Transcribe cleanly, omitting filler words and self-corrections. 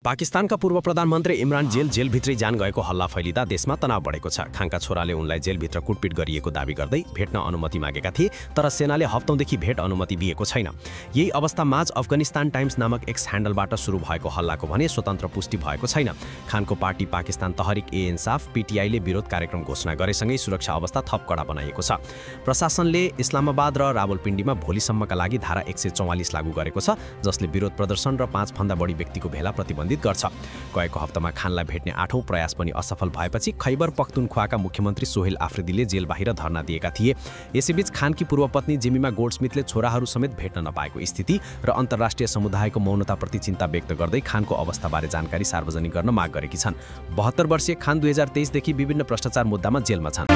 पाकिस्तानका पूर्व प्रधानमन्त्री इमरान जेलभित्रै जान गएको हल्ला फैलिँदा देशमा तनाव बढेको छ। खानका छोराले उनलाई जेलभित्र कुटपिट गरिएको दाबी गर्दै भेट्न अनुमति मागेका थिए, तर सेनाले हप्तौंदेखि भेट अनुमति दिएको छैन। यही अवस्थामाझ अफगानिस्तान टाइम्स नामक एक्स ह्यान्डलबाट सुरु भएको हल्लाको भने स्वतन्त्र पुष्टि भएको छैन। खानको पार्टी पाकिस्तान तहरिक-ए-इन्साफ पीटीआईले विरोध कार्यक्रम घोषणा गरेसँगै सुरक्षा अवस्था थप कडा बनाएको छ। प्रशासनले इस्लामाबाद र रावलपिण्डीमा भोलिसम्मका लागि धारा 144 लागू गरेको छ, जसले विरोध प्रदर्शन र 5 भन्दा बढी व्यक्तिको भेला प्रतिबन्धित गर्छ। गएको हप्तामा खानलाई भेट्ने 8औं प्रयास पनि असफल भएपछि खैबर पख्तुनख्वाका मुख्यमन्त्री सोहेल आफ्रिदीले जेल बाहिर धरना दिएका थिए। यसैबीच खानकी पूर्व पत्नी जेमिमा गोल्डस्मिथले छोराहरू समेत भेट्न नपाएको स्थिति र अन्तर्राष्ट्रिय समुदायको मौनताप्रति चिन्ता व्यक्त गर्दै खानको अवस्थाबारे जानकारी सार्वजनिक गर्न माग गरेकी छन्। 72 वर्षीय खान 2023 देखि विभिन्न भ्रष्टाचार मुद्दामा जेलमा छन्।